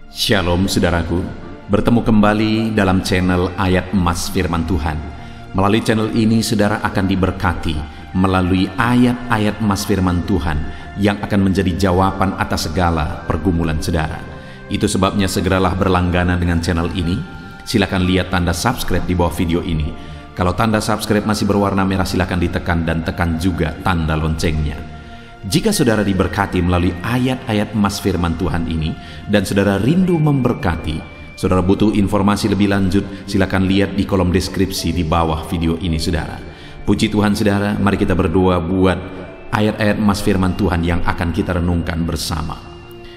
Shalom saudaraku, bertemu kembali dalam channel Ayat Emas Firman Tuhan. Melalui channel ini saudara akan diberkati melalui ayat-ayat emas firman Tuhan yang akan menjadi jawaban atas segala pergumulan saudara. Itu sebabnya segeralah berlangganan dengan channel ini. Silakan lihat tanda subscribe di bawah video ini. Kalau tanda subscribe masih berwarna merah, silakan ditekan dan tekan juga tanda loncengnya. Jika saudara diberkati melalui ayat-ayat emas firman Tuhan ini dan saudara rindu memberkati, saudara butuh informasi lebih lanjut, silakan lihat di kolom deskripsi di bawah video ini saudara. Puji Tuhan saudara, mari kita berdoa buat ayat-ayat emas firman Tuhan yang akan kita renungkan bersama.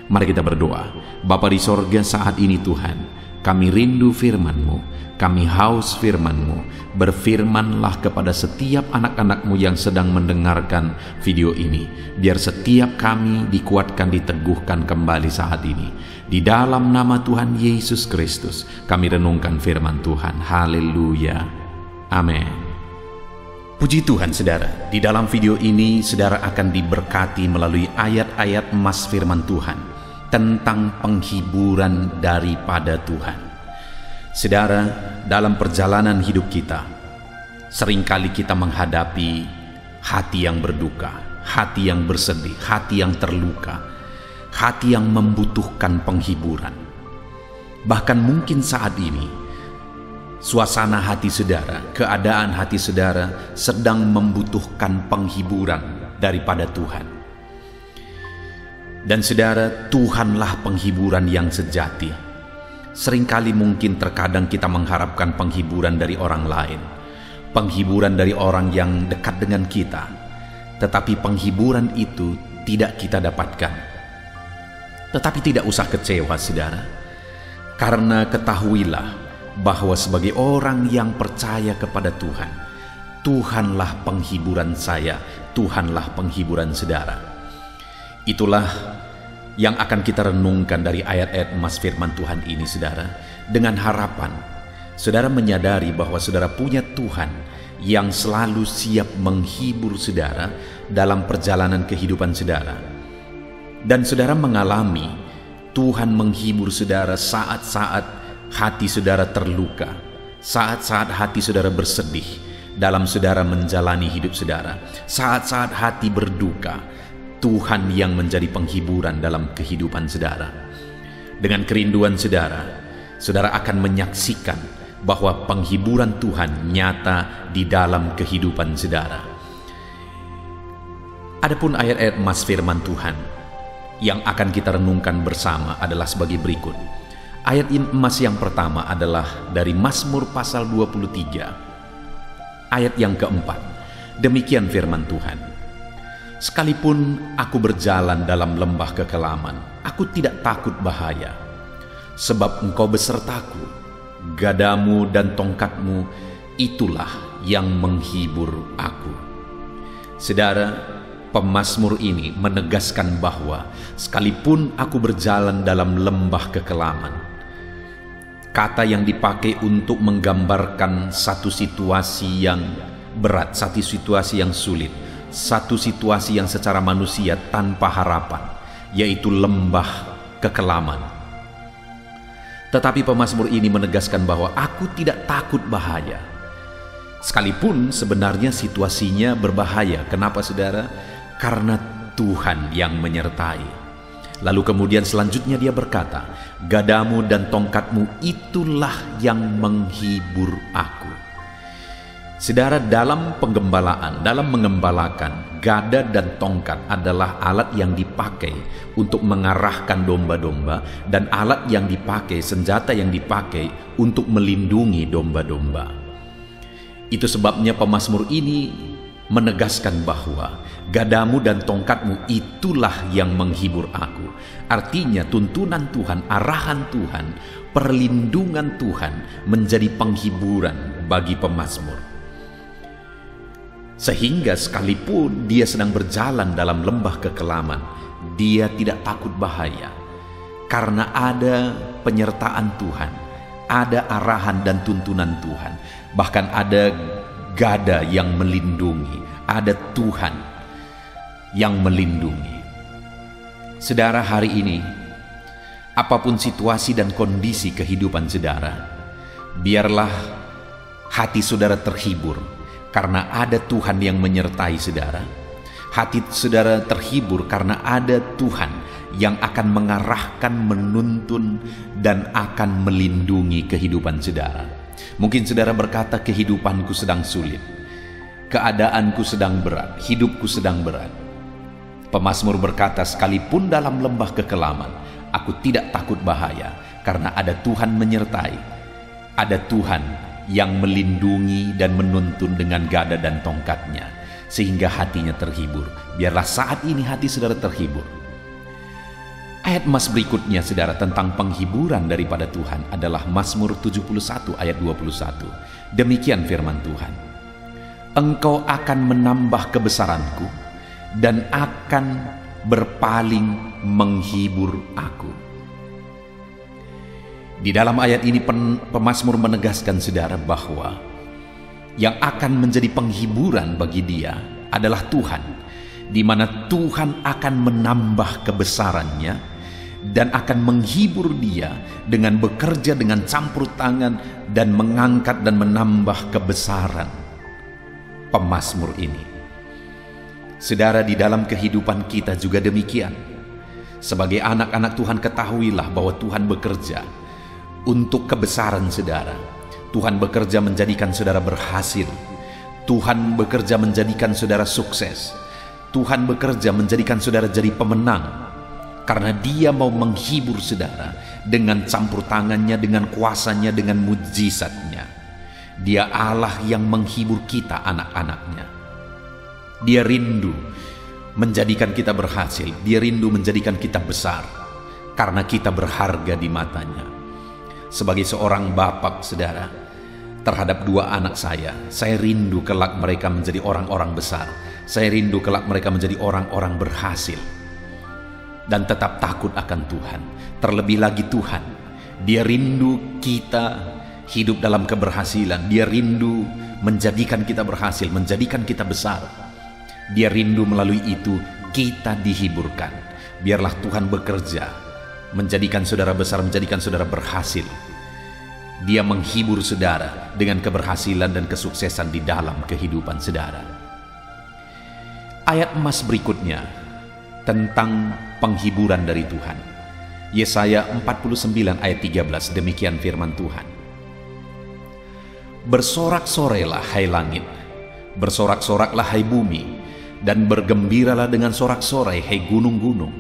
Mari kita berdoa. Bapa di sorga, saat ini Tuhan, kami rindu firman-Mu, kami haus firman-Mu. Berfirmanlah kepada setiap anak-anak-Mu yang sedang mendengarkan video ini, biar setiap kami dikuatkan, diteguhkan kembali saat ini. Di dalam nama Tuhan Yesus Kristus kami renungkan firman Tuhan. Haleluya, amin. Puji Tuhan saudara, di dalam video ini saudara akan diberkati melalui ayat-ayat emas firman Tuhan tentang penghiburan daripada Tuhan. Saudara, dalam perjalanan hidup kita, seringkali kita menghadapi hati yang berduka, hati yang bersedih, hati yang terluka, hati yang membutuhkan penghiburan. Bahkan mungkin saat ini, suasana hati saudara, keadaan hati saudara sedang membutuhkan penghiburan daripada Tuhan. Dan saudara, Tuhanlah penghiburan yang sejati. Seringkali mungkin terkadang kita mengharapkan penghiburan dari orang lain, penghiburan dari orang yang dekat dengan kita, tetapi penghiburan itu tidak kita dapatkan. Tetapi tidak usah kecewa saudara, karena ketahuilah bahwa sebagai orang yang percaya kepada Tuhan, Tuhanlah penghiburan saya, Tuhanlah penghiburan saudara. Itulah yang akan kita renungkan dari ayat-ayat emas firman Tuhan ini saudara, dengan harapan saudara menyadari bahwa saudara punya Tuhan yang selalu siap menghibur saudara dalam perjalanan kehidupan saudara. Dan saudara mengalami Tuhan menghibur saudara saat-saat hati saudara terluka, saat-saat hati saudara bersedih dalam saudara menjalani hidup saudara, saat-saat hati berduka. Tuhan yang menjadi penghiburan dalam kehidupan saudara. Dengan kerinduan saudara, saudara akan menyaksikan bahwa penghiburan Tuhan nyata di dalam kehidupan saudara. Adapun ayat-ayat emas firman Tuhan yang akan kita renungkan bersama adalah sebagai berikut. Ayat emas yang pertama adalah dari Mazmur pasal 23, ayat yang keempat. Demikian firman Tuhan. Sekalipun aku berjalan dalam lembah kekelaman, aku tidak takut bahaya, sebab Engkau besertaku, gadamu dan tongkatmu, itulah yang menghibur aku. Saudara, pemazmur ini menegaskan bahwa sekalipun aku berjalan dalam lembah kekelaman, kata yang dipakai untuk menggambarkan satu situasi yang berat, satu situasi yang sulit, satu situasi yang secara manusia tanpa harapan, yaitu lembah kekelaman. Tetapi pemazmur ini menegaskan bahwa aku tidak takut bahaya, sekalipun sebenarnya situasinya berbahaya. Kenapa saudara? Karena Tuhan yang menyertai. Lalu kemudian selanjutnya dia berkata, gadamu dan tongkatmu itulah yang menghibur aku. Saudara, dalam penggembalaan, dalam mengembalakan, gada dan tongkat adalah alat yang dipakai untuk mengarahkan domba-domba, dan alat yang dipakai, senjata yang dipakai untuk melindungi domba-domba. Itu sebabnya pemazmur ini menegaskan bahwa gadamu dan tongkatmu itulah yang menghibur aku. Artinya tuntunan Tuhan, arahan Tuhan, perlindungan Tuhan menjadi penghiburan bagi pemazmur. Sehingga sekalipun dia sedang berjalan dalam lembah kekelaman, dia tidak takut bahaya, karena ada penyertaan Tuhan, ada arahan dan tuntunan Tuhan, bahkan ada gada yang melindungi, ada Tuhan yang melindungi. Saudara, hari ini Apapun situasi dan kondisi kehidupan saudara, biarlah hati saudara terhibur karena ada Tuhan yang menyertai saudara. Hati saudara terhibur karena ada Tuhan yang akan mengarahkan, menuntun, dan akan melindungi kehidupan saudara. Mungkin saudara berkata, kehidupanku sedang sulit, keadaanku sedang berat, hidupku sedang berat. Pemazmur berkata, sekalipun dalam lembah kekelaman, aku tidak takut bahaya, karena ada Tuhan menyertai. Ada Tuhan yang melindungi dan menuntun dengan gada dan tongkatnya, sehingga hatinya terhibur. Biarlah saat ini hati saudara terhibur. Ayat emas berikutnya saudara tentang penghiburan daripada Tuhan adalah Mazmur 71 ayat 21. Demikian firman Tuhan, Engkau akan menambah kebesaranku dan akan berpaling menghibur aku. Di dalam ayat ini pemazmur menegaskan saudara bahwa yang akan menjadi penghiburan bagi dia adalah Tuhan, di mana Tuhan akan menambah kebesarannya dan akan menghibur dia dengan bekerja dengan campur tangan dan mengangkat dan menambah kebesaran pemazmur ini. Saudara, di dalam kehidupan kita juga demikian. Sebagai anak-anak Tuhan, ketahuilah bahwa Tuhan bekerja untuk kebesaran saudara. Tuhan bekerja menjadikan saudara berhasil. Tuhan bekerja menjadikan saudara sukses. Tuhan bekerja menjadikan saudara jadi pemenang. Karena dia mau menghibur saudara dengan campur tangannya, dengan kuasanya, dengan mujizatnya. Dia Allah yang menghibur kita, anak-anaknya. Dia rindu menjadikan kita berhasil. Dia rindu menjadikan kita besar, karena kita berharga di matanya. Sebagai seorang bapak saudara, terhadap dua anak saya rindu kelak mereka menjadi orang-orang besar. Saya rindu kelak mereka menjadi orang-orang berhasil dan tetap takut akan Tuhan. Terlebih lagi Tuhan, dia rindu kita hidup dalam keberhasilan. Dia rindu menjadikan kita berhasil, menjadikan kita besar. Dia rindu melalui itu kita dihiburkan. Biarlah Tuhan bekerja menjadikan saudara besar, menjadikan saudara berhasil. Dia menghibur saudara dengan keberhasilan dan kesuksesan di dalam kehidupan saudara. Ayat emas berikutnya tentang penghiburan dari Tuhan. Yesaya 49 ayat 13, demikian firman Tuhan. Bersorak-sorailah hai langit, bersorak-soraklah hai bumi, dan bergembiralah dengan sorak-sorai hai gunung-gunung,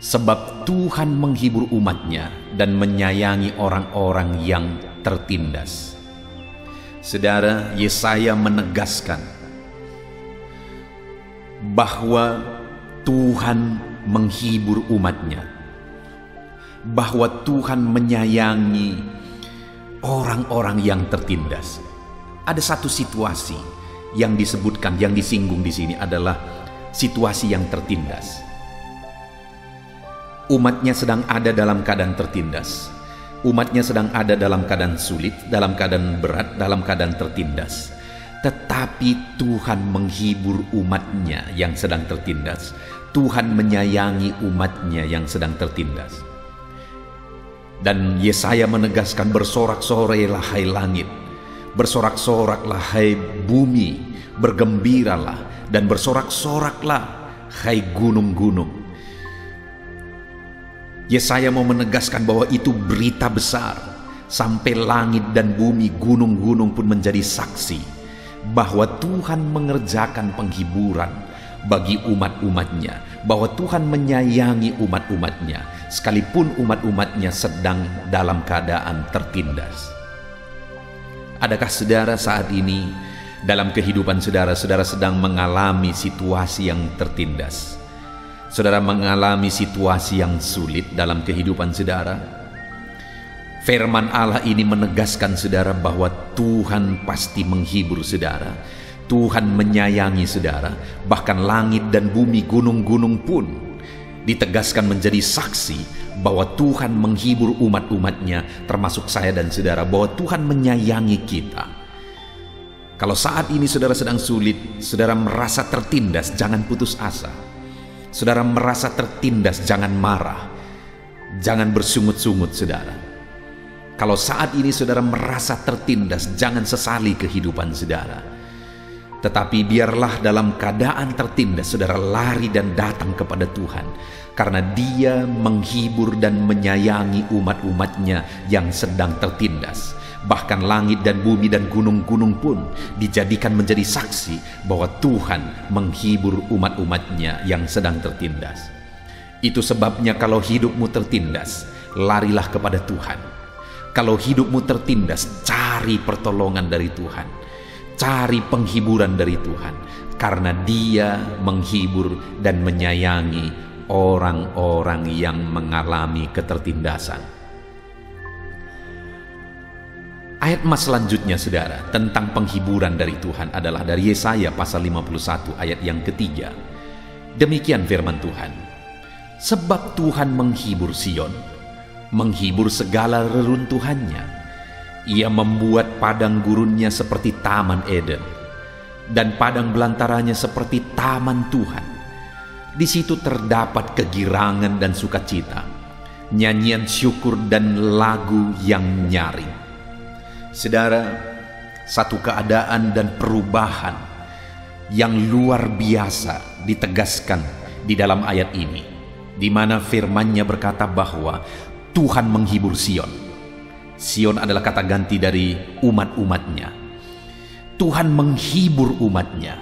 sebab Tuhan menghibur umatnya dan menyayangi orang-orang yang tertindas. Saudara, Yesaya menegaskan bahwa Tuhan menghibur umatnya, bahwa Tuhan menyayangi orang-orang yang tertindas. Ada satu situasi yang disebutkan, yang disinggung di sini adalah situasi yang tertindas. Umatnya sedang ada dalam keadaan tertindas. Umatnya sedang ada dalam keadaan sulit, dalam keadaan berat, dalam keadaan tertindas. Tetapi Tuhan menghibur umatnya yang sedang tertindas. Tuhan menyayangi umatnya yang sedang tertindas. Dan Yesaya menegaskan, bersorak-sorailah hai langit, bersorak-soraklah hai bumi, bergembiralah dan bersorak-soraklah hai gunung-gunung. Yesaya mau menegaskan bahwa itu berita besar, sampai langit dan bumi, gunung-gunung pun menjadi saksi bahwa Tuhan mengerjakan penghiburan bagi umat-umatnya, bahwa Tuhan menyayangi umat-umatnya sekalipun umat-umatnya sedang dalam keadaan tertindas. Adakah saudara saat ini dalam kehidupan saudara, saudara sedang mengalami situasi yang tertindas? Saudara mengalami situasi yang sulit dalam kehidupan saudara? Firman Allah ini menegaskan saudara bahwa Tuhan pasti menghibur saudara. Tuhan menyayangi saudara. Bahkan langit dan bumi, gunung-gunung pun ditegaskan menjadi saksi bahwa Tuhan menghibur umat-umatnya, termasuk saya dan saudara, bahwa Tuhan menyayangi kita. Kalau saat ini saudara sedang sulit, saudara merasa tertindas, jangan putus asa. Saudara merasa tertindas, jangan marah. Jangan bersungut-sungut, saudara. Kalau saat ini saudara merasa tertindas, jangan sesali kehidupan saudara. Tetapi biarlah dalam keadaan tertindas saudara lari dan datang kepada Tuhan, karena Dia menghibur dan menyayangi umat-umatnya yang sedang tertindas. Bahkan langit dan bumi dan gunung-gunung pun dijadikan menjadi saksi bahwa Tuhan menghibur umat-umatnya yang sedang tertindas. Itu sebabnya kalau hidupmu tertindas, larilah kepada Tuhan. Kalau hidupmu tertindas, cari pertolongan dari Tuhan. Cari penghiburan dari Tuhan, karena Dia menghibur dan menyayangi orang-orang yang mengalami ketertindasan. Ayat emas selanjutnya saudara tentang penghiburan dari Tuhan adalah dari Yesaya pasal 51 ayat yang ketiga. Demikian firman Tuhan. Sebab Tuhan menghibur Sion, menghibur segala reruntuhannya. Ia membuat padang gurunnya seperti taman Eden, dan padang belantaranya seperti taman Tuhan. Di situ terdapat kegirangan dan sukacita, nyanyian syukur dan lagu yang nyaring. Saudara, satu keadaan dan perubahan yang luar biasa ditegaskan di dalam ayat ini, di mana firman-Nya berkata bahwa Tuhan menghibur Sion. Sion adalah kata ganti dari umat-umatnya. Tuhan menghibur umatnya.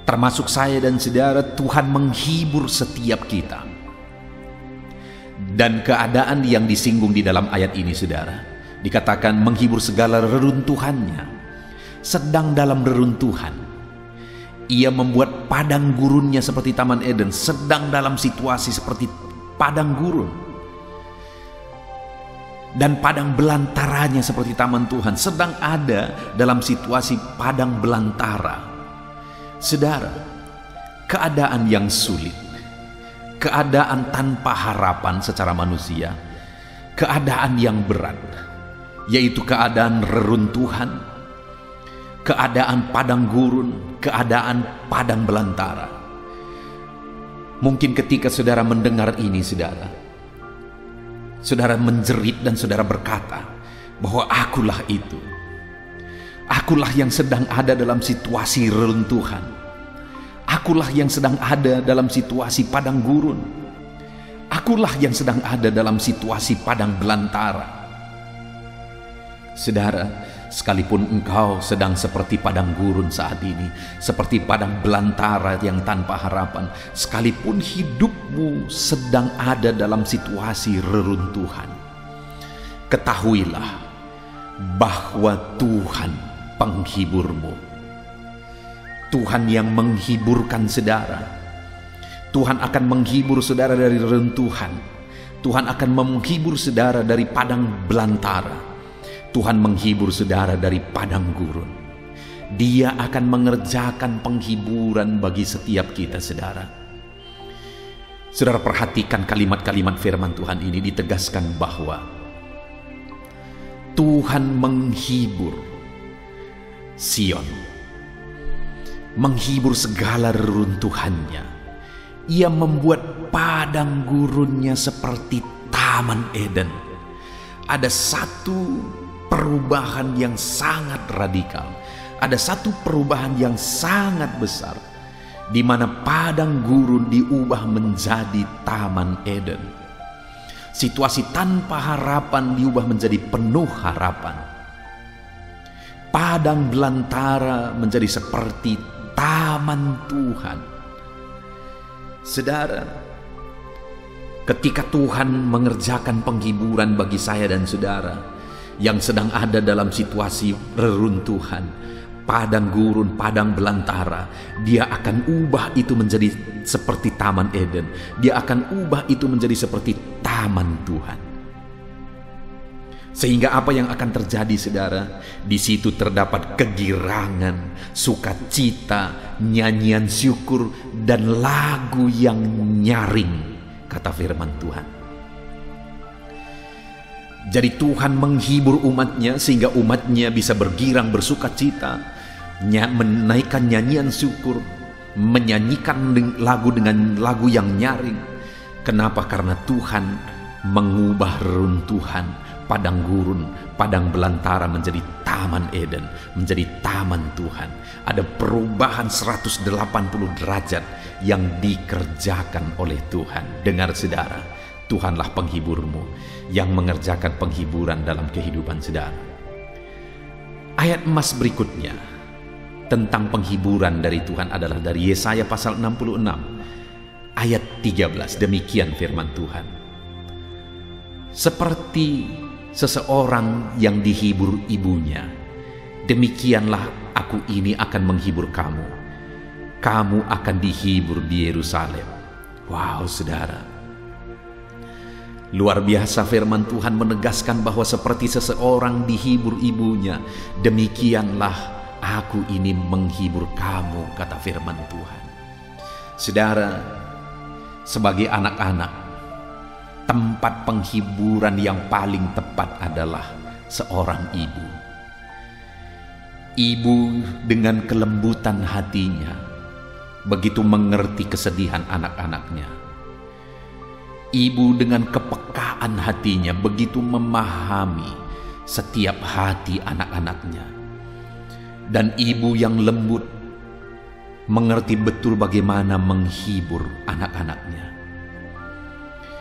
Termasuk saya dan saudara, Tuhan menghibur setiap kita. Dan keadaan yang disinggung di dalam ayat ini saudara, dikatakan menghibur segala reruntuhannya. Sedang dalam reruntuhan, Ia membuat padang gurunnya seperti taman Eden. Sedang dalam situasi seperti padang gurun, dan padang belantaranya seperti taman Tuhan. Sedang ada dalam situasi padang belantara. Saudara, keadaan yang sulit, keadaan tanpa harapan secara manusia, keadaan yang berat, yaitu keadaan reruntuhan, keadaan padang gurun, keadaan padang belantara. Mungkin ketika saudara mendengar ini saudara menjerit dan saudara berkata bahwa akulah itu. Akulah yang sedang ada dalam situasi reruntuhan. Akulah yang sedang ada dalam situasi padang gurun. Akulah yang sedang ada dalam situasi padang belantara. Saudara, sekalipun engkau sedang seperti padang gurun saat ini, seperti padang belantara yang tanpa harapan, sekalipun hidupmu sedang ada dalam situasi reruntuhan, ketahuilah bahwa Tuhan penghiburmu. Tuhan yang menghiburkan saudara. Tuhan akan menghibur saudara dari reruntuhan. Tuhan akan menghibur saudara dari padang belantara. Tuhan menghibur saudara dari padang gurun. Dia akan mengerjakan penghiburan bagi setiap kita, saudara. Saudara perhatikan kalimat-kalimat firman Tuhan ini ditegaskan bahwa Tuhan menghibur Sion, menghibur segala reruntuhannya. Ia membuat padang gurunnya seperti taman Eden. Ada satu perubahan yang sangat radikal, ada satu perubahan yang sangat besar, di mana padang gurun diubah menjadi taman Eden. Situasi tanpa harapan diubah menjadi penuh harapan. Padang belantara menjadi seperti taman Tuhan. Saudara, ketika Tuhan mengerjakan penghiburan bagi saya dan saudara yang sedang ada dalam situasi reruntuhan, padang gurun, padang belantara, Dia akan ubah itu menjadi seperti taman Eden. Dia akan ubah itu menjadi seperti taman Tuhan. Sehingga apa yang akan terjadi, saudara? Di situ terdapat kegirangan, sukacita, nyanyian syukur, dan lagu yang nyaring, kata firman Tuhan. Jadi Tuhan menghibur umatnya sehingga umatnya bisa bergirang, bersukacita, menaikkan nyanyian syukur, menyanyikan lagu dengan lagu yang nyaring. Kenapa? Karena Tuhan mengubah reruntuhan padang gurun, padang belantara menjadi taman Eden, menjadi taman Tuhan. Ada perubahan 180 derajat yang dikerjakan oleh Tuhan. Dengar saudara, Tuhanlah penghiburmu yang mengerjakan penghiburan dalam kehidupan saudara. Ayat emas berikutnya tentang penghiburan dari Tuhan adalah dari Yesaya pasal 66 ayat 13. Demikian firman Tuhan. Seperti seseorang yang dihibur ibunya, demikianlah aku ini akan menghibur kamu. Kamu akan dihibur di Yerusalem. Wow, saudara. Luar biasa firman Tuhan menegaskan bahwa seperti seseorang dihibur ibunya, demikianlah aku ini menghibur kamu, kata firman Tuhan. Saudara, sebagai anak-anak, tempat penghiburan yang paling tepat adalah seorang ibu. Ibu dengan kelembutan hatinya begitu mengerti kesedihan anak-anaknya. Ibu dengan kepekaan hatinya begitu memahami setiap hati anak-anaknya. Dan ibu yang lembut mengerti betul bagaimana menghibur anak-anaknya.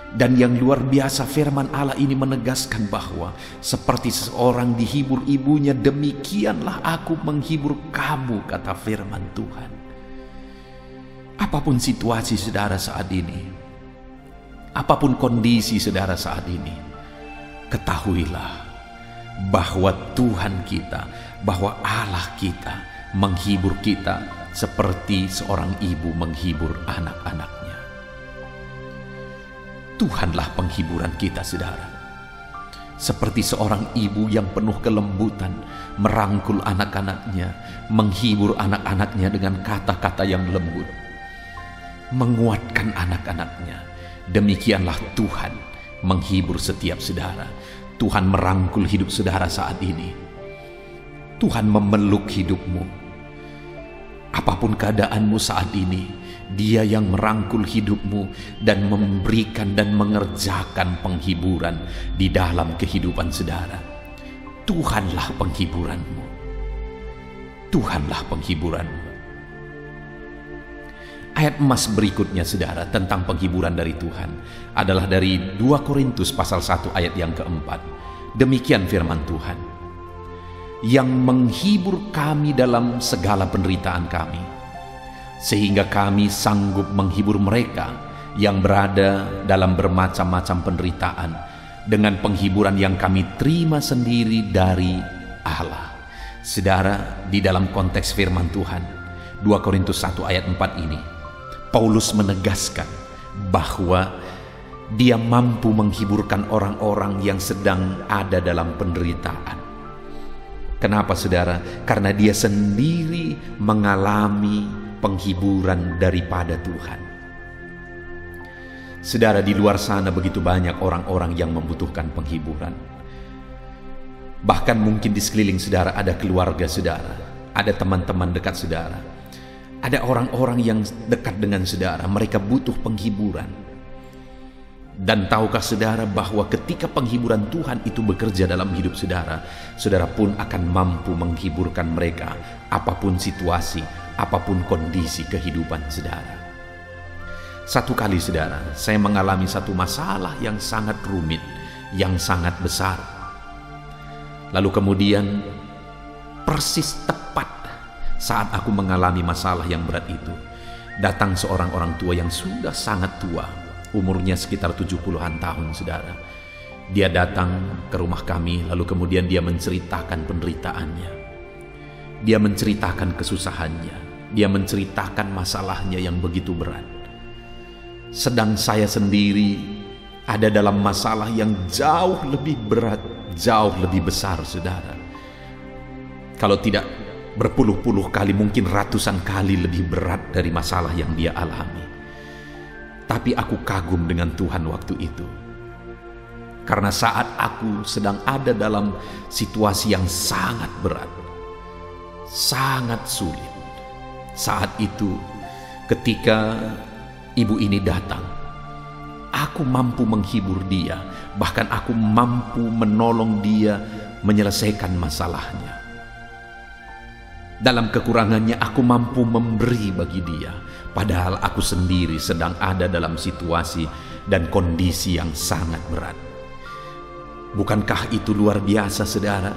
Dan yang luar biasa, firman Allah ini menegaskan bahwa seperti seseorang dihibur ibunya, demikianlah aku menghibur kamu, kata firman Tuhan. Apapun situasi saudara saat ini, apapun kondisi saudara saat ini, ketahuilah bahwa Tuhan kita, bahwa Allah kita menghibur kita seperti seorang ibu menghibur anak-anaknya. Tuhanlah penghiburan kita, saudara. Seperti seorang ibu yang penuh kelembutan merangkul anak-anaknya, menghibur anak-anaknya dengan kata-kata yang lembut, menguatkan anak-anaknya. Demikianlah Tuhan menghibur setiap saudara. Tuhan merangkul hidup saudara saat ini. Tuhan memeluk hidupmu. Apapun keadaanmu saat ini, Dia yang merangkul hidupmu dan memberikan dan mengerjakan penghiburan di dalam kehidupan saudara. Tuhanlah penghiburanmu. Tuhanlah penghiburanmu. Ayat emas berikutnya saudara tentang penghiburan dari Tuhan adalah dari 2 Korintus pasal 1 ayat yang keempat. Demikian firman Tuhan, yang menghibur kami dalam segala penderitaan kami, sehingga kami sanggup menghibur mereka yang berada dalam bermacam-macam penderitaan dengan penghiburan yang kami terima sendiri dari Allah. Saudara, di dalam konteks firman Tuhan 2 Korintus 1 ayat 4 ini, Paulus menegaskan bahwa dia mampu menghiburkan orang-orang yang sedang ada dalam penderitaan. Kenapa saudara? Karena dia sendiri mengalami penghiburan daripada Tuhan. Saudara, di luar sana begitu banyak orang-orang yang membutuhkan penghiburan. Bahkan mungkin di sekeliling saudara ada keluarga saudara, ada teman-teman dekat saudara, ada orang-orang yang dekat dengan saudara, mereka butuh penghiburan. Dan tahukah saudara bahwa ketika penghiburan Tuhan itu bekerja dalam hidup saudara, saudara pun akan mampu menghiburkan mereka apapun situasi, apapun kondisi kehidupan saudara. Satu kali saudara, saya mengalami satu masalah yang sangat rumit, yang sangat besar. Lalu kemudian persis tepat saat aku mengalami masalah yang berat itu, datang seorang orang tua yang sudah sangat tua, umurnya sekitar 70-an tahun saudara. Dia datang ke rumah kami, lalu kemudian dia menceritakan penderitaannya. Dia menceritakan kesusahannya. Dia menceritakan masalahnya yang begitu berat. Sedang saya sendiri ada dalam masalah yang jauh lebih berat, jauh lebih besar saudara. Kalau tidak berpuluh-puluh kali, mungkin ratusan kali lebih berat dari masalah yang dia alami. Tapi aku kagum dengan Tuhan waktu itu. Karena saat aku sedang ada dalam situasi yang sangat berat, sangat sulit, saat itu ketika ibu ini datang, aku mampu menghibur dia, bahkan aku mampu menolong dia menyelesaikan masalahnya. Dalam kekurangannya aku mampu memberi bagi dia, padahal aku sendiri sedang ada dalam situasi dan kondisi yang sangat berat. Bukankah itu luar biasa, saudara?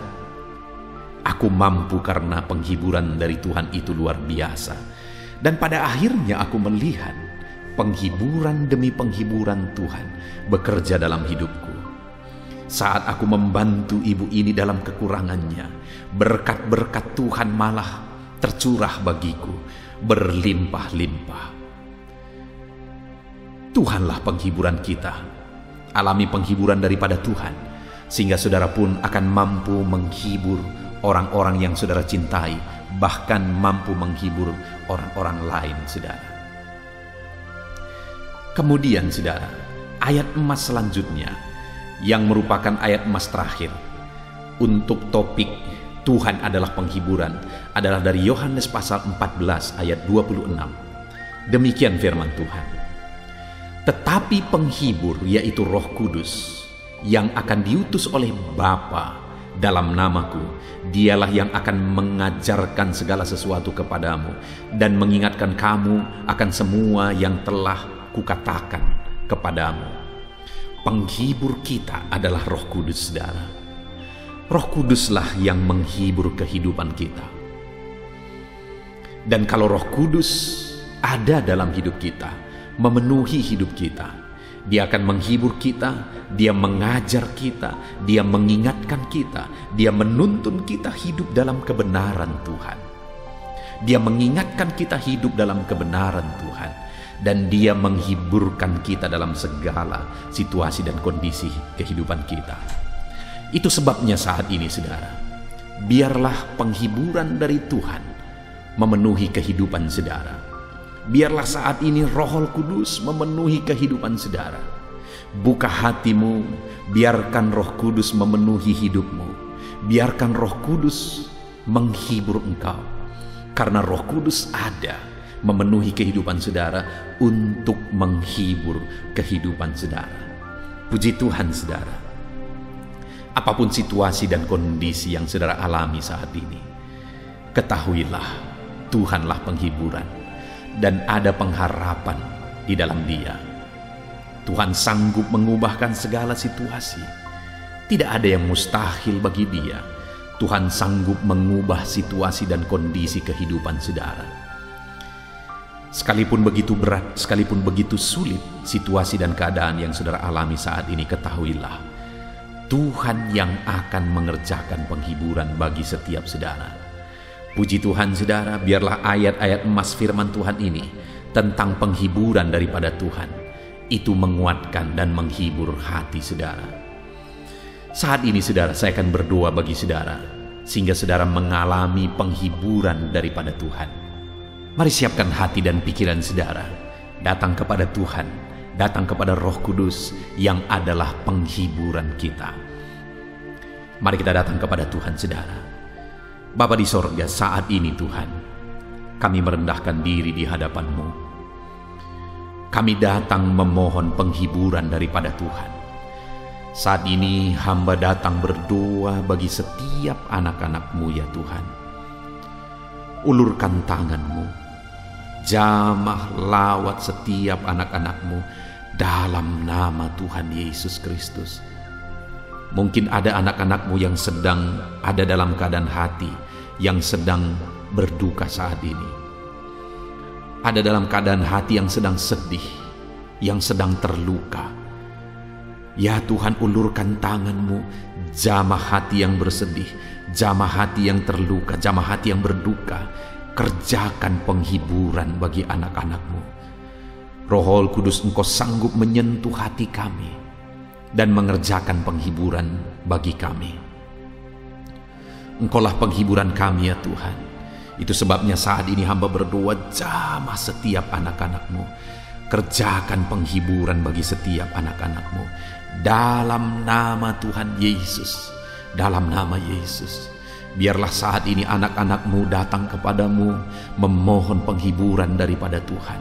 Aku mampu karena penghiburan dari Tuhan itu luar biasa. Dan pada akhirnya aku melihat penghiburan demi penghiburan Tuhan bekerja dalam hidupku. Saat aku membantu ibu ini dalam kekurangannya, berkat-berkat Tuhan malah tercurah bagiku berlimpah-limpah. Tuhanlah penghiburan kita. Alami penghiburan daripada Tuhan, sehingga saudara pun akan mampu menghibur orang-orang yang saudara cintai, bahkan mampu menghibur orang-orang lain, saudara. Kemudian, saudara, ayat emas selanjutnya yang merupakan ayat emas terakhir untuk topik Tuhan adalah penghiburan adalah dari Yohanes pasal 14 ayat 26. Demikian firman Tuhan. Tetapi penghibur, yaitu Roh Kudus, yang akan diutus oleh Bapa dalam namaku, dialah yang akan mengajarkan segala sesuatu kepadamu dan mengingatkan kamu akan semua yang telah kukatakan kepadamu. Penghibur kita adalah Roh Kudus, saudara. Roh Kuduslah yang menghibur kehidupan kita. Dan kalau Roh Kudus ada dalam hidup kita, memenuhi hidup kita, Dia akan menghibur kita, Dia mengajar kita, Dia mengingatkan kita, Dia menuntun kita hidup dalam kebenaran Tuhan. Dia mengingatkan kita hidup dalam kebenaran Tuhan. Dan Dia menghiburkan kita dalam segala situasi dan kondisi kehidupan kita. Itu sebabnya saat ini, saudara, biarlah penghiburan dari Tuhan memenuhi kehidupan saudara. Biarlah saat ini Roh Kudus memenuhi kehidupan saudara. Buka hatimu, biarkan Roh Kudus memenuhi hidupmu. Biarkan Roh Kudus menghibur engkau. Karena Roh Kudus ada memenuhi kehidupan saudara untuk menghibur kehidupan saudara. Puji Tuhan, saudara. Apapun situasi dan kondisi yang saudara alami saat ini, ketahuilah Tuhanlah penghiburan dan ada pengharapan di dalam Dia. Tuhan sanggup mengubahkan segala situasi. Tidak ada yang mustahil bagi Dia. Tuhan sanggup mengubah situasi dan kondisi kehidupan saudara. Sekalipun begitu berat, sekalipun begitu sulit situasi dan keadaan yang saudara alami saat ini, ketahuilah Tuhan yang akan mengerjakan penghiburan bagi setiap saudara. Puji Tuhan, saudara, biarlah ayat-ayat emas firman Tuhan ini tentang penghiburan daripada Tuhan itu menguatkan dan menghibur hati saudara. Saat ini, saudara, saya akan berdoa bagi saudara sehingga saudara mengalami penghiburan daripada Tuhan. Mari siapkan hati dan pikiran saudara, datang kepada Tuhan, datang kepada Roh Kudus yang adalah penghiburan kita. Mari kita datang kepada Tuhan, saudara. Bapa di sorga, saat ini Tuhan, kami merendahkan diri di hadapan-Mu. Kami datang memohon penghiburan daripada Tuhan. Saat ini hamba datang berdoa bagi setiap anak-anak-Mu, ya Tuhan. Ulurkan tangan-Mu, jamah lawat setiap anak-anak-Mu dalam nama Tuhan Yesus Kristus. Mungkin ada anak-anak-Mu yang sedang ada dalam keadaan hati yang sedang berduka saat ini. Ada dalam keadaan hati yang sedang sedih, yang sedang terluka. Ya Tuhan, ulurkan tangan-Mu, jamah hati yang bersedih, jamah hati yang terluka, jamah hati yang berduka. Kerjakan penghiburan bagi anak-anak-Mu. Roh Kudus, Engkau sanggup menyentuh hati kami dan mengerjakan penghiburan bagi kami. Engkaulah penghiburan kami, ya Tuhan. Itu sebabnya saat ini hamba berdoa, jamah setiap anak-anak-Mu. Kerjakan penghiburan bagi setiap anak-anak-Mu. Dalam nama Tuhan Yesus. Dalam nama Yesus. Biarlah saat ini anak-anak-Mu datang kepadamu memohon penghiburan daripada Tuhan.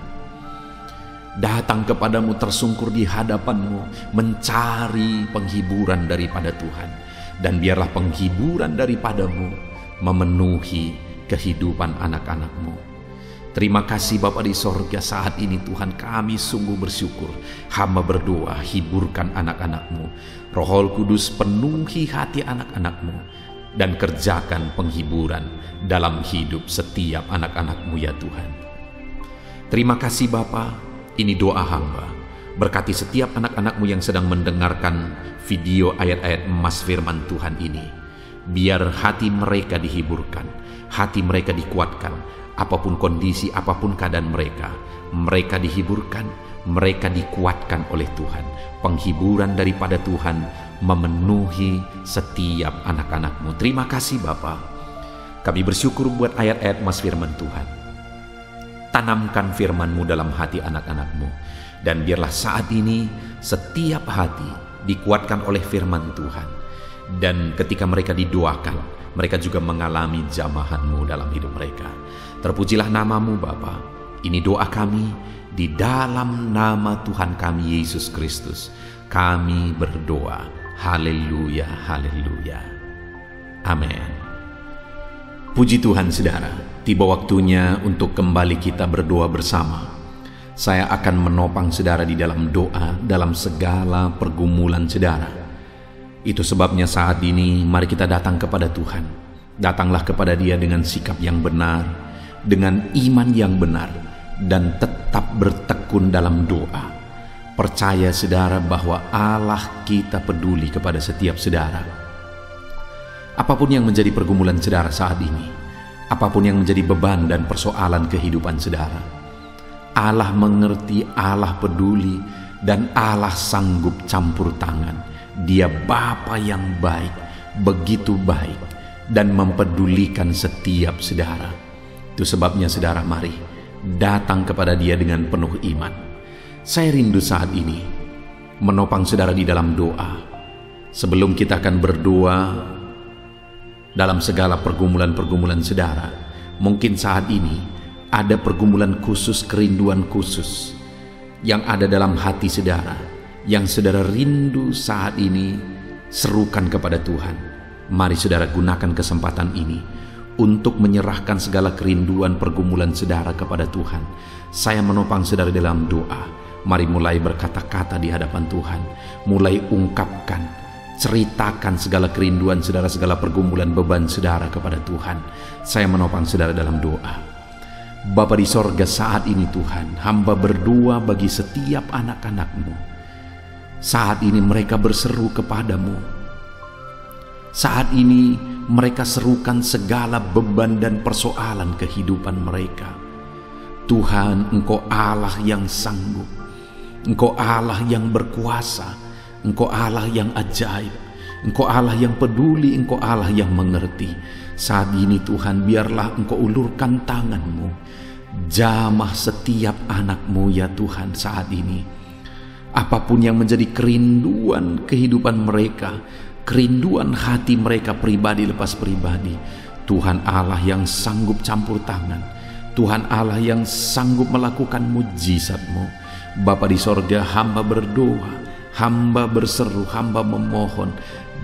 datang kepadamu, tersungkur di hadapanmu, mencari penghiburan daripada Tuhan. Dan biarlah penghiburan daripadamu memenuhi kehidupan anak-anakmu. Terima kasih Bapa di sorga, saat ini Tuhan kami sungguh bersyukur. Hamba berdoa, hiburkan anak-anakmu. Roh Kudus penuhi hati anak-anakmu dan kerjakan penghiburan dalam hidup setiap anak-anakmu ya Tuhan. Terima kasih Bapa, ini doa hamba. Berkati setiap anak-anakmu yang sedang mendengarkan video ayat-ayat emas firman Tuhan ini. Biar hati mereka dihiburkan, hati mereka dikuatkan. Apapun kondisi, apapun keadaan mereka dihiburkan, mereka dikuatkan oleh Tuhan. Penghiburan daripada Tuhan memenuhi setiap anak-anakmu. Terima kasih Bapa. Kami bersyukur buat ayat-ayat emas firman Tuhan. Tanamkan firman-Mu dalam hati anak-anakmu. Dan biarlah saat ini setiap hati dikuatkan oleh firman Tuhan. Dan ketika mereka didoakan, mereka juga mengalami jamahan-Mu dalam hidup mereka. Terpujilah nama-Mu Bapa. Ini doa kami di dalam nama Tuhan kami Yesus Kristus. Kami berdoa. Haleluya, haleluya. Amin. Puji Tuhan saudara, tiba waktunya untuk kembali kita berdoa bersama. Saya akan menopang saudara di dalam doa dalam segala pergumulan saudara. Itu sebabnya saat ini mari kita datang kepada Tuhan. Datanglah kepada Dia dengan sikap yang benar, dengan iman yang benar, dan tetap bertekun dalam doa. Percaya saudara bahwa Allah kita peduli kepada setiap saudara. Apapun yang menjadi pergumulan saudara saat ini, apapun yang menjadi beban dan persoalan kehidupan saudara, Allah mengerti, Allah peduli, dan Allah sanggup campur tangan. Dia Bapa yang baik, begitu baik, dan mempedulikan setiap saudara. Itu sebabnya saudara mari datang kepada Dia dengan penuh iman. Saya rindu saat ini menopang saudara di dalam doa. Sebelum kita akan berdoa dalam segala pergumulan-pergumulan saudara, mungkin saat ini ada pergumulan khusus, kerinduan khusus yang ada dalam hati saudara, yang saudara rindu saat ini. Serukan kepada Tuhan. Mari saudara gunakan kesempatan ini untuk menyerahkan segala kerinduan pergumulan saudara kepada Tuhan. Saya menopang saudara dalam doa. Mari mulai berkata-kata di hadapan Tuhan. Mulai ungkapkan, ceritakan segala kerinduan saudara, segala pergumulan beban saudara kepada Tuhan. Saya menopang saudara dalam doa. Bapa di sorga, saat ini Tuhan, hamba berdoa bagi setiap anak-anak-Mu. Saat ini mereka berseru kepadamu. Saat ini mereka serukan segala beban dan persoalan kehidupan mereka. Tuhan, Engkau Allah yang sanggup, Engkau Allah yang berkuasa, Engkau Allah yang ajaib, Engkau Allah yang peduli, Engkau Allah yang mengerti. Saat ini Tuhan, biarlah Engkau ulurkan tangan-Mu, jamah setiap anak-Mu ya Tuhan saat ini. Apapun yang menjadi kerinduan kehidupan mereka, kerinduan hati mereka pribadi lepas pribadi, Tuhan Allah yang sanggup campur tangan, Tuhan Allah yang sanggup melakukan mujizat-Mu. Bapa di sorga, hamba berdoa, hamba berseru, hamba memohon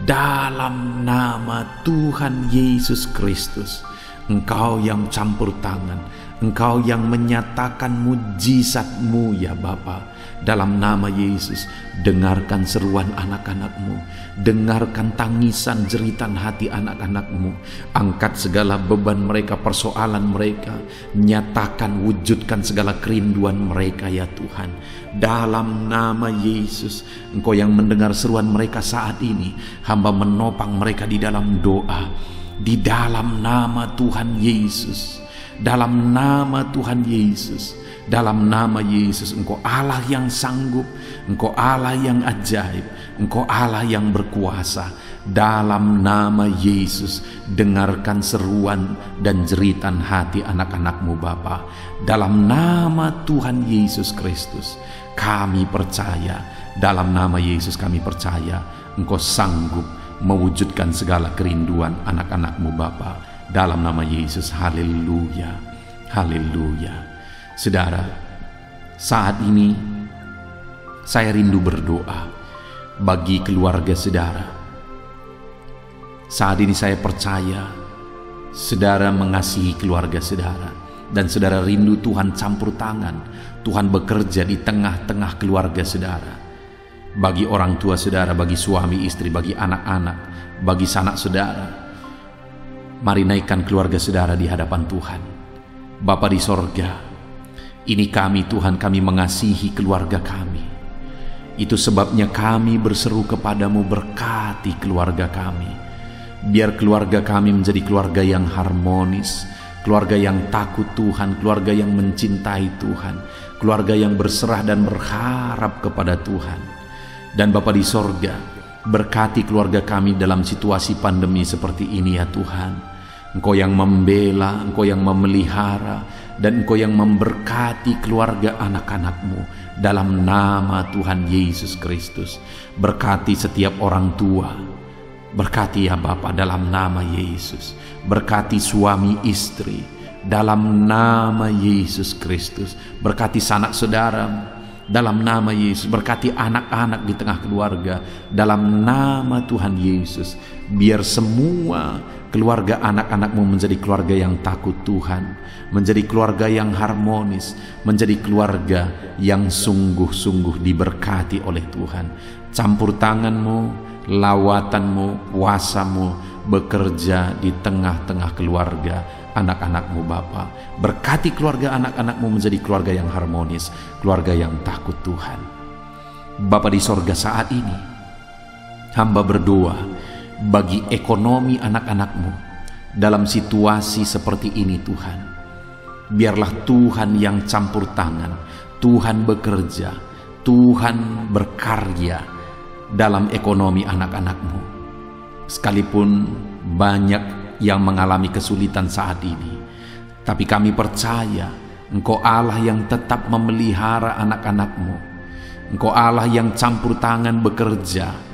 dalam nama Tuhan Yesus Kristus. Engkau yang campur tangan, Engkau yang menyatakan mujizat-Mu ya Bapa. Dalam nama Yesus, dengarkan seruan anak-anak-Mu, dengarkan tangisan jeritan hati anak-anak-Mu. Angkat segala beban mereka, persoalan mereka, nyatakan, wujudkan segala kerinduan mereka ya Tuhan. Dalam nama Yesus, Engkau yang mendengar seruan mereka saat ini, hamba menopang mereka di dalam doa. Di dalam nama Tuhan Yesus, dalam nama Tuhan Yesus, dalam nama Yesus, Engkau Allah yang sanggup, Engkau Allah yang ajaib, Engkau Allah yang berkuasa. Dalam nama Yesus, dengarkan seruan dan jeritan hati anak-anak-Mu Bapa. Dalam nama Tuhan Yesus Kristus, kami percaya. Dalam nama Yesus kami percaya Engkau sanggup mewujudkan segala kerinduan anak-anak-Mu Bapa. Dalam nama Yesus, haleluya, haleluya. Saudara, Saat ini saya rindu berdoa bagi keluarga saudara. Saat ini saya percaya saudara mengasihi keluarga saudara, dan saudara rindu Tuhan campur tangan, Tuhan bekerja di tengah-tengah keluarga saudara. Bagi orang tua saudara, bagi suami istri, bagi anak-anak, bagi sanak saudara, mari naikkan keluarga saudara di hadapan Tuhan. Bapa di sorga, ini kami Tuhan, kami mengasihi keluarga kami. Itu sebabnya kami berseru kepadamu, berkati keluarga kami. Biar keluarga kami menjadi keluarga yang harmonis, keluarga yang takut Tuhan, keluarga yang mencintai Tuhan, keluarga yang berserah dan berharap kepada Tuhan. Dan Bapa di sorga, berkati keluarga kami dalam situasi pandemi seperti ini ya Tuhan. Engkau yang membela, Engkau yang memelihara, dan Engkau yang memberkati keluarga anak-anak-Mu dalam nama Tuhan Yesus Kristus. Berkati setiap orang tua, berkati ya Bapa dalam nama Yesus. Berkati suami istri dalam nama Yesus Kristus. Berkati sanak saudara dalam nama Yesus. Berkati anak-anak di tengah keluarga dalam nama Tuhan Yesus. Biar semua keluarga anak-anak-Mu menjadi keluarga yang takut Tuhan, menjadi keluarga yang harmonis, menjadi keluarga yang sungguh-sungguh diberkati oleh Tuhan. Campur tangan-Mu, lawatan-Mu, kuasa-Mu bekerja di tengah-tengah keluarga anak-anak-Mu Bapa. Berkati keluarga anak-anak-Mu menjadi keluarga yang harmonis, keluarga yang takut Tuhan. Bapa di sorga, saat ini hamba berdoa bagi ekonomi anak-anak-Mu dalam situasi seperti ini Tuhan. Biarlah Tuhan yang campur tangan, Tuhan bekerja, Tuhan berkarya dalam ekonomi anak-anak-Mu. Sekalipun banyak yang mengalami kesulitan saat ini, tapi kami percaya Engkau Allah yang tetap memelihara anak-anak-Mu. Engkau Allah yang campur tangan bekerja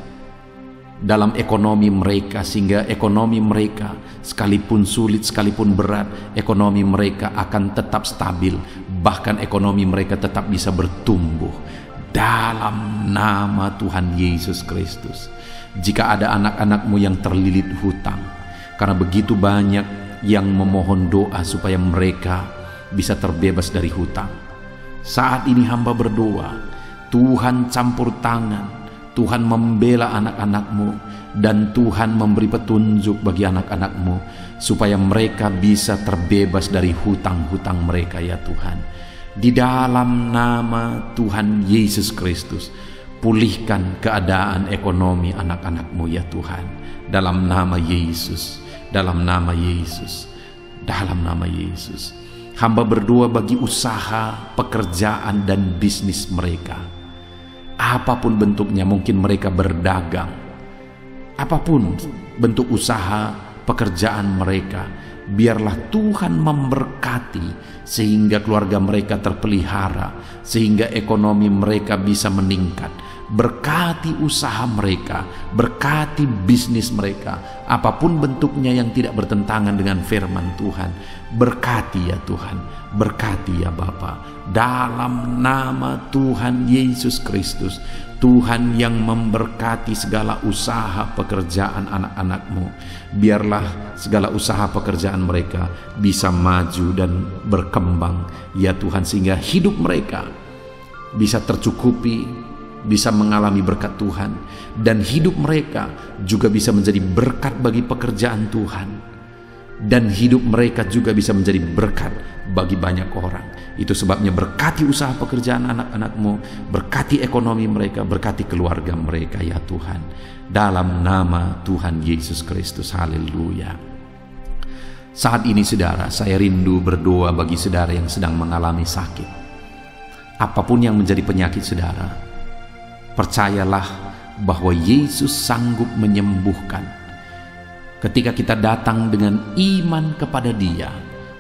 dalam ekonomi mereka, sehingga ekonomi mereka sekalipun sulit, sekalipun berat, ekonomi mereka akan tetap stabil, bahkan ekonomi mereka tetap bisa bertumbuh dalam nama Tuhan Yesus Kristus. Jika ada anak-anak-Mu yang terlilit hutang, karena begitu banyak yang memohon doa supaya mereka bisa terbebas dari hutang, saat ini hamba berdoa, Tuhan campur tangan, Tuhan membela anak-anak-Mu, dan Tuhan memberi petunjuk bagi anak-anak-Mu supaya mereka bisa terbebas dari hutang-hutang mereka ya Tuhan. Di dalam nama Tuhan Yesus Kristus, pulihkan keadaan ekonomi anak-anak-Mu ya Tuhan. Dalam nama Yesus, dalam nama Yesus, dalam nama Yesus. Hamba berdoa bagi usaha, pekerjaan, dan bisnis mereka. Apapun bentuknya, mungkin mereka berdagang, apapun bentuk usaha pekerjaan mereka, biarlah Tuhan memberkati sehingga keluarga mereka terpelihara, sehingga ekonomi mereka bisa meningkat. Berkati usaha mereka, berkati bisnis mereka, apapun bentuknya yang tidak bertentangan dengan firman Tuhan. Berkati ya Tuhan, berkati ya Bapa, dalam nama Tuhan Yesus Kristus. Tuhan yang memberkati segala usaha pekerjaan anak-anak-Mu. Biarlah segala usaha pekerjaan mereka bisa maju dan berkembang ya Tuhan, sehingga hidup mereka bisa tercukupi, bisa mengalami berkat Tuhan, dan hidup mereka juga bisa menjadi berkat bagi pekerjaan Tuhan, dan hidup mereka juga bisa menjadi berkat bagi banyak orang. Itu sebabnya berkati usaha pekerjaan anak-anak-Mu, berkati ekonomi mereka, berkati keluarga mereka ya Tuhan, dalam nama Tuhan Yesus Kristus. Haleluya. Saat ini saudara, saya rindu berdoa bagi saudara yang sedang mengalami sakit. Apapun yang menjadi penyakit saudara, percayalah bahwa Yesus sanggup menyembuhkan. Ketika kita datang dengan iman kepada Dia,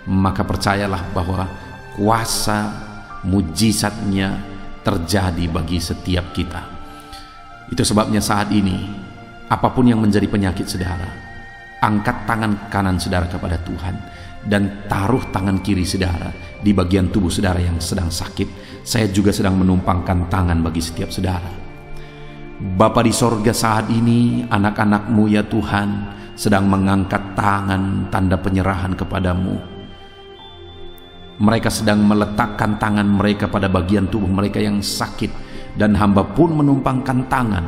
maka percayalah bahwa kuasa mujizatnya terjadi bagi setiap kita. Itu sebabnya saat ini, apapun yang menjadi penyakit saudara, angkat tangan kanan saudara kepada Tuhan. dan taruh tangan kiri saudara di bagian tubuh saudara yang sedang sakit. Saya juga sedang menumpangkan tangan bagi setiap saudara. Bapa di sorga, saat ini anak-anak-Mu ya Tuhan sedang mengangkat tangan tanda penyerahan kepadamu. Mereka sedang meletakkan tangan mereka pada bagian tubuh mereka yang sakit, dan hamba pun menumpangkan tangan.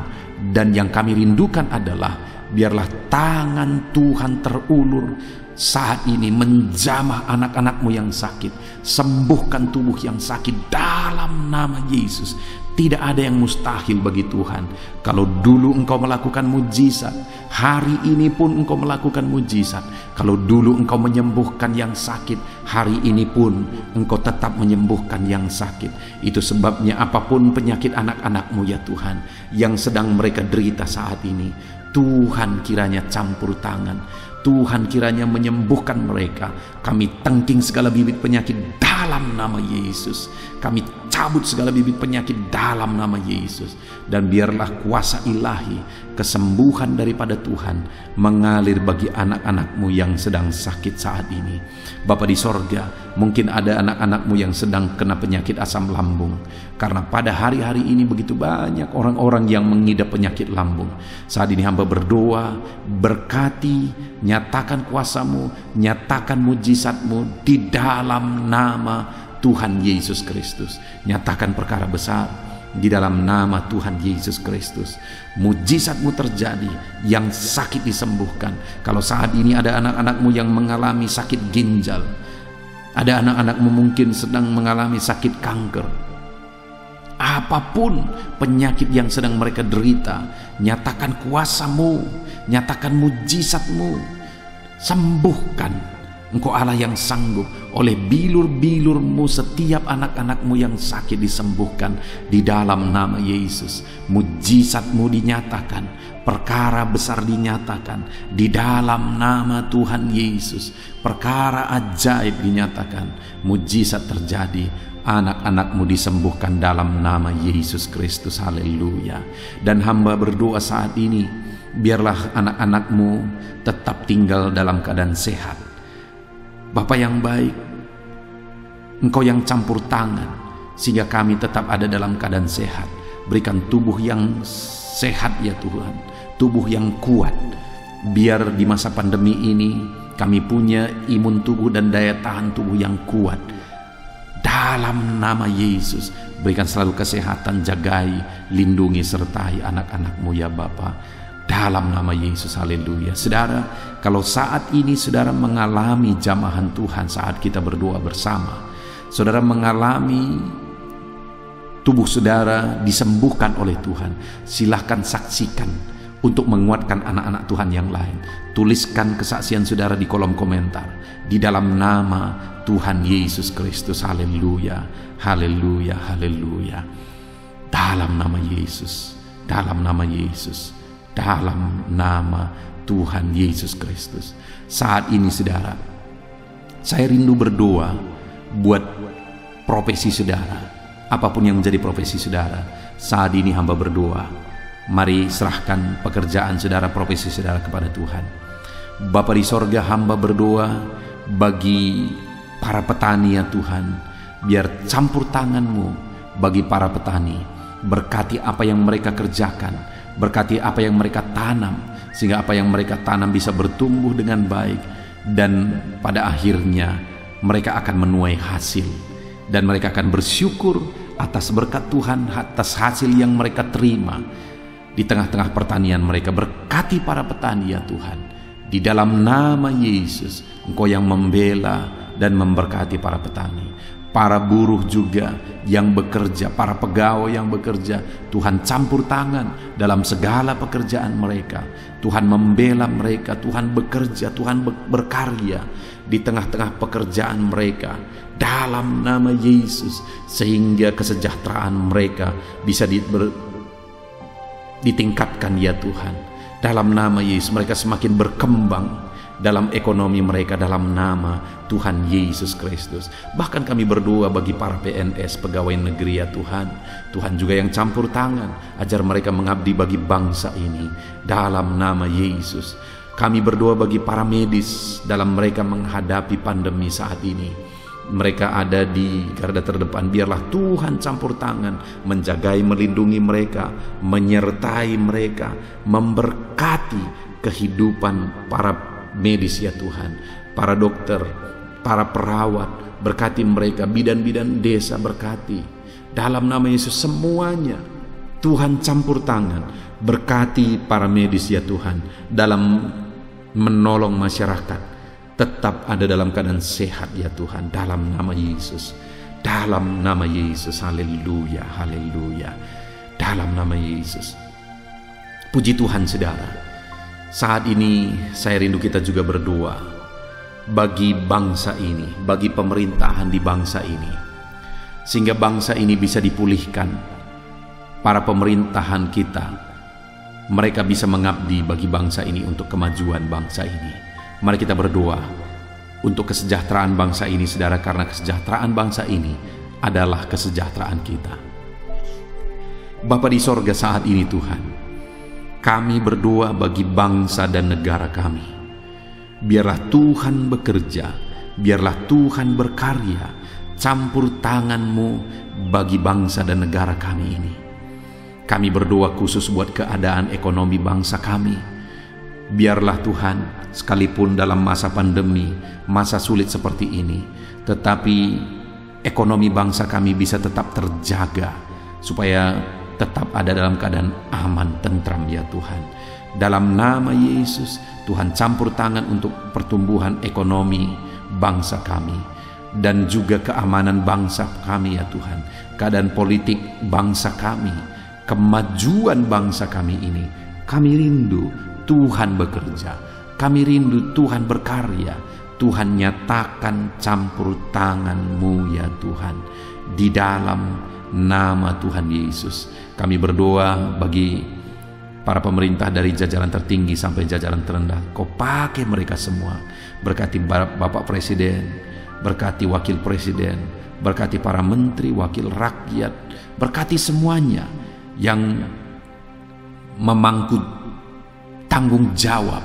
Dan yang kami rindukan adalah biarlah tangan Tuhan terulur saat ini menjamah anak-anak-Mu yang sakit. Sembuhkan tubuh yang sakit dalam nama Yesus. Tidak ada yang mustahil bagi Tuhan. Kalau dulu Engkau melakukan mujizat, hari ini pun Engkau melakukan mujizat. Kalau dulu Engkau menyembuhkan yang sakit, hari ini pun Engkau tetap menyembuhkan yang sakit. Itu sebabnya apapun penyakit anak-anak-Mu ya Tuhan yang sedang mereka derita saat ini, Tuhan kiranya campur tangan, Tuhan kiranya menyembuhkan mereka. Kami tengking segala bibit penyakit dalam nama Yesus. Kami cabut segala bibit penyakit dalam nama Yesus. Dan biarlah kuasa ilahi, kesembuhan daripada Tuhan mengalir bagi anak-anak-Mu yang sedang sakit saat ini. Bapa di sorga, mungkin ada anak-anak-Mu yang sedang kena penyakit asam lambung. Karena pada hari-hari ini begitu banyak orang-orang yang mengidap penyakit lambung. Saat ini hamba berdoa, berkati, nyatakan kuasa-Mu, nyatakan mujizat-Mu di dalam nama Tuhan Yesus Kristus. Nyatakan perkara besar di dalam nama Tuhan Yesus Kristus. Mujizat-Mu terjadi, yang sakit disembuhkan. Kalau saat ini ada anak-anak-Mu yang mengalami sakit ginjal, ada anak-anak-Mu mungkin sedang mengalami sakit kanker, apapun penyakit yang sedang mereka derita, nyatakan kuasa-Mu, nyatakan mujizat-Mu, sembuhkan. Engkau Allah yang sanggup. Oleh bilur-bilur-Mu setiap anak-anak-Mu yang sakit disembuhkan di dalam nama Yesus. Mujizat-Mu dinyatakan, perkara besar dinyatakan di dalam nama Tuhan Yesus. Perkara ajaib dinyatakan, mujizat terjadi. Anak-anak-Mu disembuhkan dalam nama Yesus Kristus. Haleluya. Dan hamba berdoa saat ini, biarlah anak-anak-Mu tetap tinggal dalam keadaan sehat. Bapa yang baik, Engkau yang campur tangan sehingga kami tetap ada dalam keadaan sehat. Berikan tubuh yang sehat ya Tuhan, tubuh yang kuat. Biar di masa pandemi ini kami punya imun tubuh dan daya tahan tubuh yang kuat. Dalam nama Yesus, berikan selalu kesehatan, jagai, lindungi, sertai anak-anak-Mu ya Bapa. Dalam nama Yesus, haleluya. Saudara, kalau saat ini saudara mengalami jamahan Tuhan saat kita berdoa bersama, saudara mengalami tubuh saudara disembuhkan oleh Tuhan, silahkan saksikan untuk menguatkan anak-anak Tuhan yang lain. Tuliskan kesaksian saudara di kolom komentar di dalam nama Tuhan Yesus Kristus. Haleluya, haleluya, haleluya. Dalam nama Yesus, dalam nama Yesus, dalam nama Tuhan Yesus Kristus. Saat ini saudara, saya rindu berdoa buat profesi saudara. Apapun yang menjadi profesi saudara, saat ini hamba berdoa. Mari serahkan pekerjaan saudara, profesi saudara kepada Tuhan. Bapa di sorga, hamba berdoa bagi para petani ya Tuhan. Biar campur tangan-Mu bagi para petani. Berkati apa yang mereka kerjakan, berkati apa yang mereka tanam, sehingga apa yang mereka tanam bisa bertumbuh dengan baik, dan pada akhirnya mereka akan menuai hasil, dan mereka akan bersyukur atas berkat Tuhan, atas hasil yang mereka terima di tengah-tengah pertanian mereka. Berkati para petani ya Tuhan, di dalam nama Yesus. Engkau yang membela dan memberkati para petani. Para buruh juga yang bekerja, para pegawai yang bekerja, Tuhan campur tangan dalam segala pekerjaan mereka. Tuhan membela mereka, Tuhan bekerja, Tuhan berkarya di tengah-tengah pekerjaan mereka dalam nama Yesus, sehingga kesejahteraan mereka bisa ditingkatkan ya Tuhan. Dalam nama Yesus mereka semakin berkembang dalam ekonomi mereka dalam nama Tuhan Yesus Kristus. Bahkan kami berdoa bagi para PNS, pegawai negeri ya Tuhan. Tuhan juga yang campur tangan, ajar mereka mengabdi bagi bangsa ini dalam nama Yesus. Kami berdoa bagi para medis dalam mereka menghadapi pandemi saat ini. Mereka ada di garda terdepan. Biarlah Tuhan campur tangan, menjagai, melindungi mereka, menyertai mereka, memberkati kehidupan para medis ya Tuhan, para dokter, para perawat. Berkati mereka, bidan-bidan desa, berkati dalam nama Yesus semuanya. Tuhan campur tangan, berkati para medis ya Tuhan dalam menolong masyarakat tetap ada dalam keadaan sehat ya Tuhan, dalam nama Yesus, dalam nama Yesus. Haleluya, haleluya, dalam nama Yesus. Puji Tuhan saudara, saat ini saya rindu kita juga berdoa bagi bangsa ini, bagi pemerintahan di bangsa ini, sehingga bangsa ini bisa dipulihkan. Para pemerintahan kita, mereka bisa mengabdi bagi bangsa ini untuk kemajuan bangsa ini. Mari kita berdoa untuk kesejahteraan bangsa ini saudara, karena kesejahteraan bangsa ini adalah kesejahteraan kita. Bapa di sorga, saat ini Tuhan, kami berdoa bagi bangsa dan negara kami. Biarlah Tuhan bekerja, biarlah Tuhan berkarya, campur tangan-Mu bagi bangsa dan negara kami ini. Kami berdoa khusus buat keadaan ekonomi bangsa kami. Biarlah Tuhan, sekalipun dalam masa pandemi, masa sulit seperti ini, tetapi ekonomi bangsa kami bisa tetap terjaga, supaya tetap ada dalam keadaan aman, tentram ya Tuhan. Dalam nama Yesus, Tuhan campur tangan untuk pertumbuhan ekonomi bangsa kami, dan juga keamanan bangsa kami ya Tuhan. Keadaan politik bangsa kami, kemajuan bangsa kami ini, kami rindu Tuhan bekerja, kami rindu Tuhan berkarya. Tuhan nyatakan campur tangan-Mu ya Tuhan, di dalam nama Tuhan Yesus. Kami berdoa bagi para pemerintah dari jajaran tertinggi sampai jajaran terendah. Kau pakai mereka semua. Berkati Bapak Presiden, berkati Wakil Presiden, berkati para menteri, wakil rakyat, berkati semuanya yang memangku tanggung jawab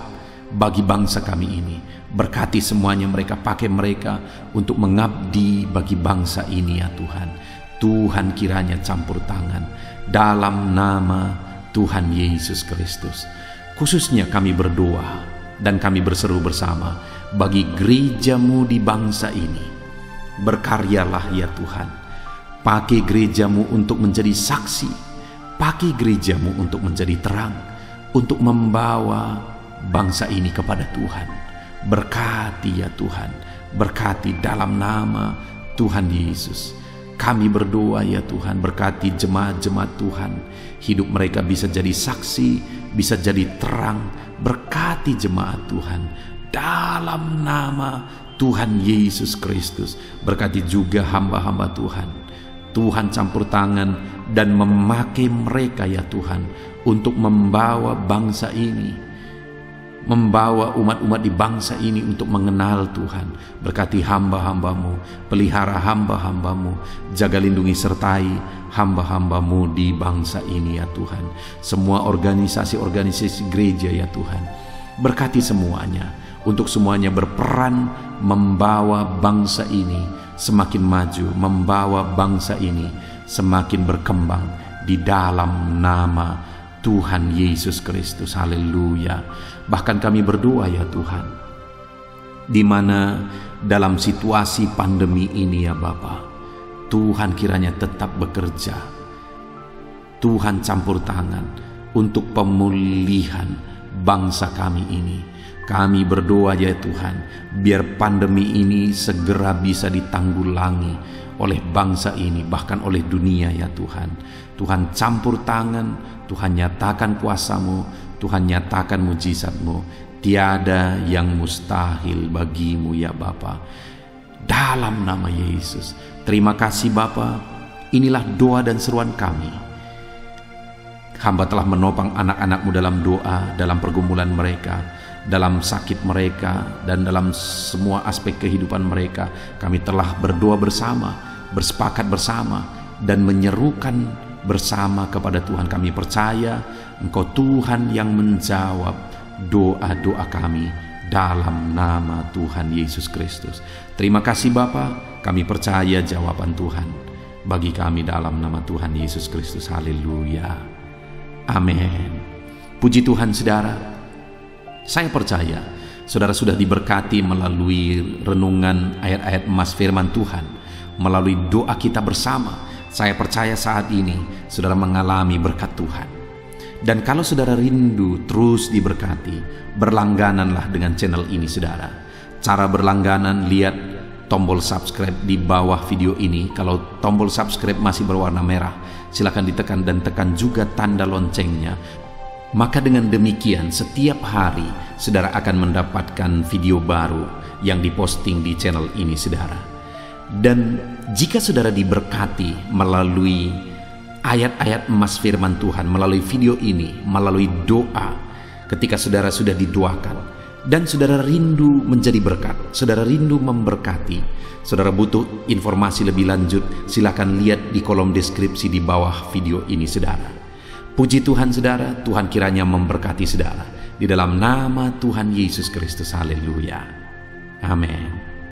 bagi bangsa kami ini. Berkati semuanya, mereka pakai mereka untuk mengabdi bagi bangsa ini ya Tuhan. Tuhan kiranya campur tangan dalam nama Tuhan Yesus Kristus. Khususnya kami berdoa dan kami berseru bersama bagi gereja-Mu di bangsa ini. Berkaryalah ya Tuhan, pakai gereja-Mu untuk menjadi saksi, pakai gereja-Mu untuk menjadi terang, untuk membawa bangsa ini kepada Tuhan. Berkati ya Tuhan, berkati dalam nama Tuhan Yesus. Kami berdoa ya Tuhan, berkati jemaat-jemaat Tuhan, hidup mereka bisa jadi saksi, bisa jadi terang. Berkati jemaat Tuhan dalam nama Tuhan Yesus Kristus. Berkati juga hamba-hamba Tuhan. Tuhan campur tangan dan memakai mereka ya Tuhan untuk membawa bangsa ini, membawa umat-umat di bangsa ini untuk mengenal Tuhan. Berkati hamba-hamba-Mu, pelihara hamba-hamba-Mu, jaga lindungi sertai hamba-hamba-Mu di bangsa ini ya Tuhan. Semua organisasi-organisasi gereja ya Tuhan, berkati semuanya, untuk semuanya berperan membawa bangsa ini semakin maju, membawa bangsa ini semakin berkembang di dalam nama Tuhan Yesus Kristus. Haleluya. Bahkan kami berdoa ya Tuhan, di mana dalam situasi pandemi ini ya Bapa, Tuhan kiranya tetap bekerja. Tuhan campur tangan untuk pemulihan bangsa kami ini. Kami berdoa ya Tuhan, biar pandemi ini segera bisa ditanggulangi oleh bangsa ini, bahkan oleh dunia ya Tuhan. Tuhan campur tangan, Tuhan nyatakan kuasa-Mu, Tuhan nyatakan mujizat-Mu. Tiada yang mustahil bagi-Mu ya Bapa. Dalam nama Yesus. Terima kasih Bapa. Inilah doa dan seruan kami. Hamba telah menopang anak-anak-Mu dalam doa, dalam pergumulan mereka, dalam sakit mereka, dan dalam semua aspek kehidupan mereka. Kami telah berdoa bersama, bersepakat bersama, dan menyerukan bersama kepada Tuhan. Kami percaya Engkau Tuhan yang menjawab doa-doa kami dalam nama Tuhan Yesus Kristus. Terima kasih Bapa, kami percaya jawaban Tuhan bagi kami dalam nama Tuhan Yesus Kristus. Haleluya. Amin. Puji Tuhan saudara. Saya percaya saudara sudah diberkati melalui renungan ayat-ayat emas firman Tuhan, melalui doa kita bersama. Saya percaya saat ini saudara mengalami berkat Tuhan. Dan kalau saudara rindu terus diberkati, berlanggananlah dengan channel ini saudara. Cara berlangganan, lihat tombol subscribe di bawah video ini. Kalau tombol subscribe masih berwarna merah, silakan ditekan dan tekan juga tanda loncengnya. Maka dengan demikian setiap hari saudara akan mendapatkan video baru yang diposting di channel ini saudara. Dan jika saudara diberkati melalui ayat-ayat emas firman Tuhan, melalui video ini, melalui doa, ketika saudara sudah didoakan dan saudara rindu menjadi berkat, saudara rindu memberkati, saudara butuh informasi lebih lanjut, silakan lihat di kolom deskripsi di bawah video ini saudara. Puji Tuhan saudara, Tuhan kiranya memberkati saudara di dalam nama Tuhan Yesus Kristus. Haleluya. Amin.